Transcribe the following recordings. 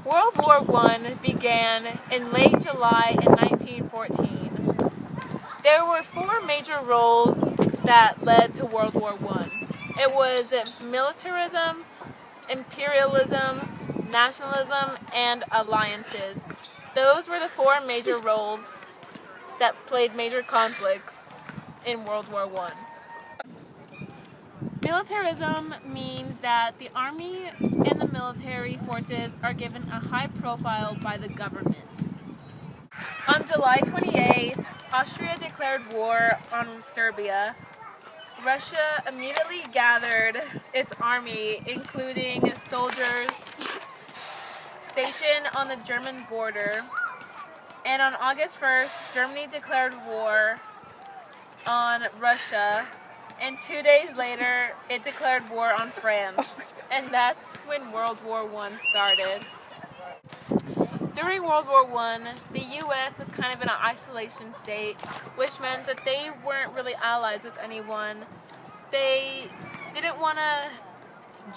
World War I began in late July in 1914. There were four major roles that led to World War I. It was militarism, imperialism, nationalism, and alliances. Those were the four major roles that played major conflicts in World War I. Militarism means that the army and the military forces are given a high profile by the government. On July 28th, Austria declared war on Serbia. Russia immediately gathered its army, including soldiers stationed on the German border. And on August 1st, Germany declared war on Russia. And 2 days later, it declared war on France. And that's when World War I started. During World War I, the U.S. was kind of in an isolation state, which meant that they weren't really allies with anyone. They didn't want to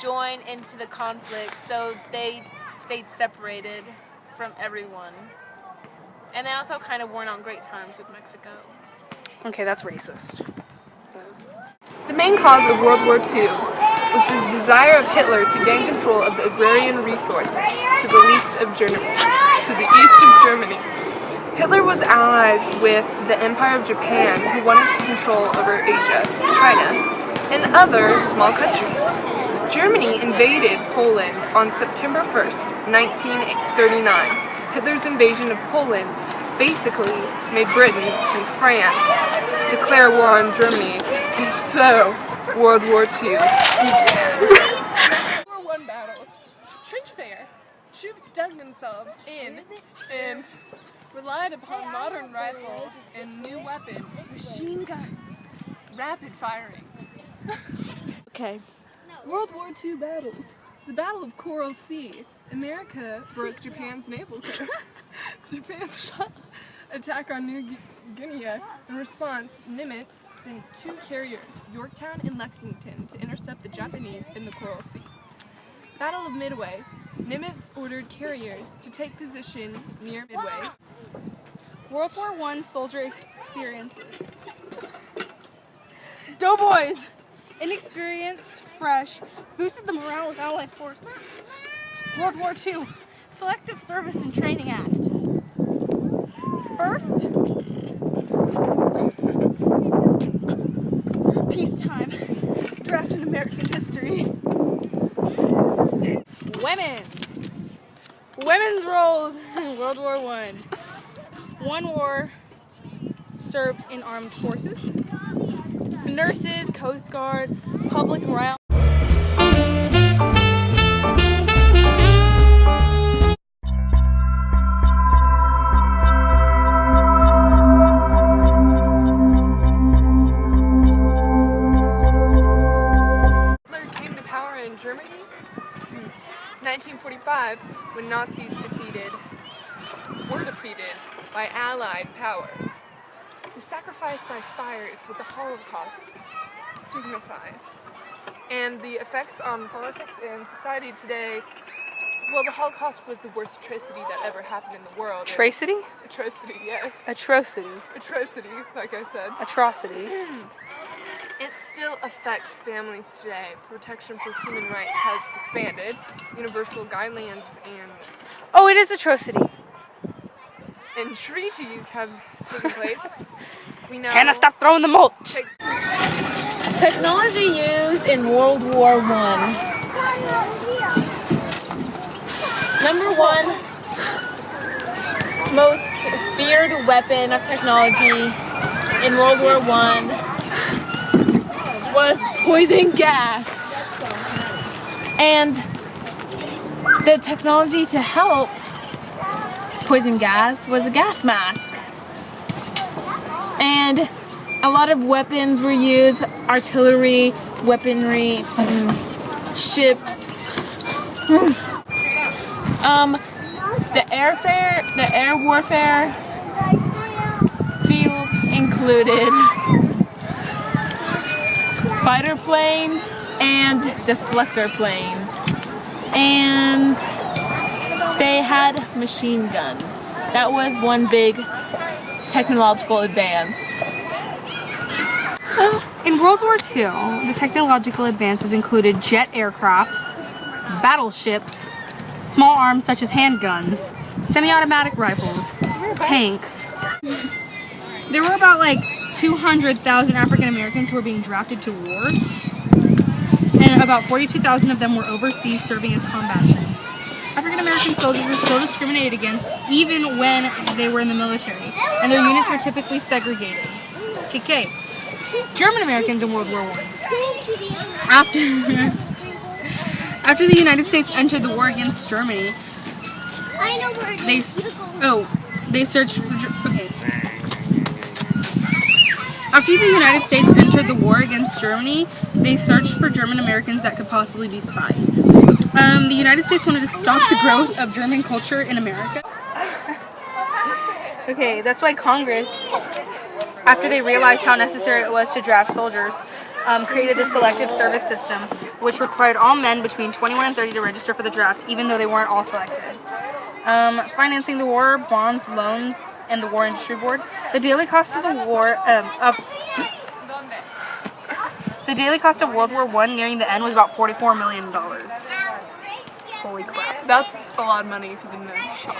join into the conflict, so they stayed separated from everyone. And they also kind of weren't on great terms with Mexico. Okay, that's racist. The main cause of World War II was the desire of Hitler to gain control of the agrarian resource to the east of Germany. Hitler was allies with the Empire of Japan, who wanted to control over Asia, China, and other small countries. Germany invaded Poland on September 1st, 1939. Hitler's invasion of Poland basically made Britain and France declare war on Germany, and so World War II began. World War I battles. Trench fare. Troops dug themselves in and relied upon modern rifles and new weapons, machine guns, rapid firing. Okay. World War II battles. The Battle of Coral Sea. America broke Japan's naval code. Japan shot attack on New Guinea. In response, Nimitz sent two carriers, Yorktown and Lexington, to intercept the Japanese in the Coral Sea. Battle of Midway. Nimitz ordered carriers to take position near Midway. World War I soldier experiences. Doughboys! Inexperienced, fresh, boosted the morale of Allied forces. World War II Selective Service and Training Act. First, peacetime, draft in American history. Women. Women's roles in World War I. One war served in armed forces. Nurses, Coast Guard, public morale. Germany, 1945, when Nazis were defeated by Allied powers. The sacrifice by fire is what the Holocaust signified. And the effects on politics and society today, well, the Holocaust was the worst atrocity that ever happened in the world. Atrocity? Atrocity, yes. Atrocity. Atrocity, like I said. Atrocity. It still affects families today. Protection for human rights has expanded. Universal guidelines Oh, it is atrocity. And treaties have taken place. We know. Hannah, stop throwing the mulch. Technology used in World War I. Number one most feared weapon of technology in World War I was poison gas. And the technology to help poison gas was a gas mask. And a lot of weapons were used, artillery, weaponry, ships. The air warfare field included fighter planes and deflector planes. And they had machine guns. That was one big technological advance. In World War II, the technological advances included jet aircrafts, battleships, small arms such as handguns, semi-automatic rifles, tanks. There were about like 200,000 African Americans who were being drafted to war, and about 42,000 of them were overseas serving as combat troops. African American soldiers were still discriminated against even when they were in the military, and their units were typically segregated. TK. German Americans in World War I. After the United States entered the war against Germany, they searched for. Okay. After the United States entered the war against Germany, they searched for German Americans that could possibly be spies. The United States wanted to stop the growth of German culture in America. Okay, that's why Congress, after they realized how necessary it was to draft soldiers, created the selective service system, which required all men between 21 and 30 to register for the draft, even though they weren't all selected. Financing the war, bonds, loans, and the War Industry Board. The daily cost of the war the daily cost of World War I nearing the end was about $44 million. Holy crap. That's a lot of money if you didn't know. Shock.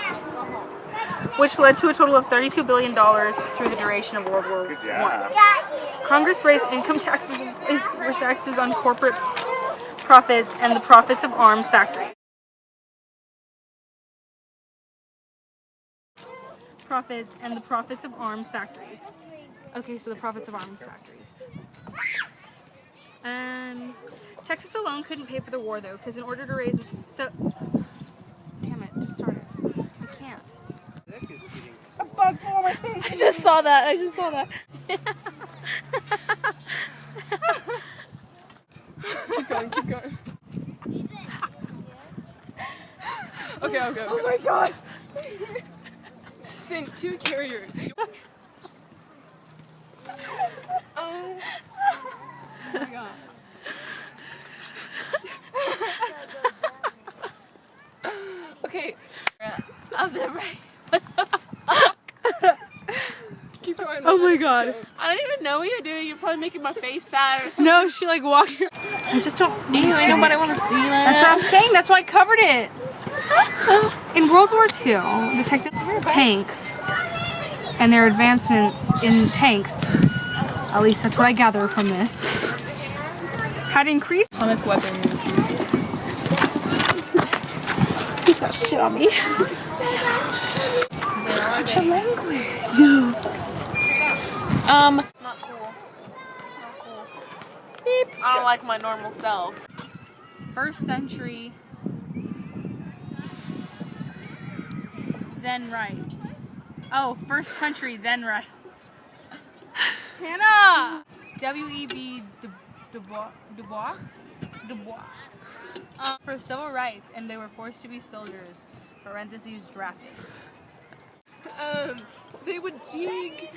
Which led to a total of $32 billion through the duration of World War I. Congress raised income taxes on corporate profits and the profits of arms factories. Okay, so the profits of arms factories. Texas alone couldn't pay for the war though, because in order to raise damn it, just start it. I can't. A bug flew on my face. I just saw that. Keep going. Okay, I'll go. Oh my god. Sent 2 carriers. Oh my god. Okay. Of the right. What the fuck? Keep going. Oh my god. I don't even know what you're doing. You're probably making my face fat or something. No, she like walked. I just don't. Ain't nobody want to see that. That's what I'm saying. That's why I covered it. In World War II, the tanks and their advancements in tanks, at least that's what I gather from this, had increased Atomic weapons. Get that shit on me. Such a language. No. Not cool. Beep. I don't like my normal self. First century, then rights. Oh, first country, then rights. Hannah! W.E.B. Du Bois? For civil rights, and they were forced to be soldiers. Parentheses, drafted. They would dig.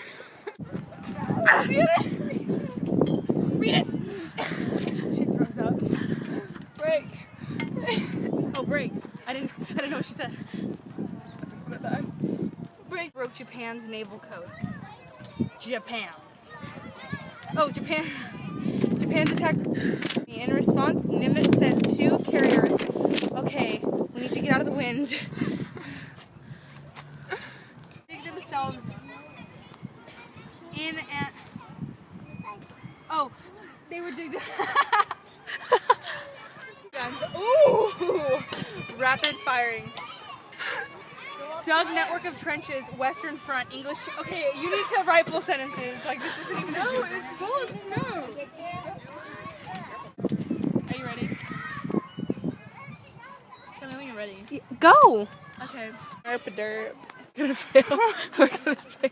Read it! She throws up. Break. Oh, break. I didn't know what she said. Break. Broke Japan's naval code. Japan's attack. In response, Nimitz sent 2 carriers. Okay, we need to get out of the wind. Dig themselves in and. Oh, they would dig this. Ooh! Rapid firing. Dug network of trenches, Western Front, English. Okay, you need to write full sentences. Like, this isn't even a joke. It's bullets, no. Are you ready? Tell me when you're ready. Go! Okay. Derp. Gonna fail. We're gonna fail.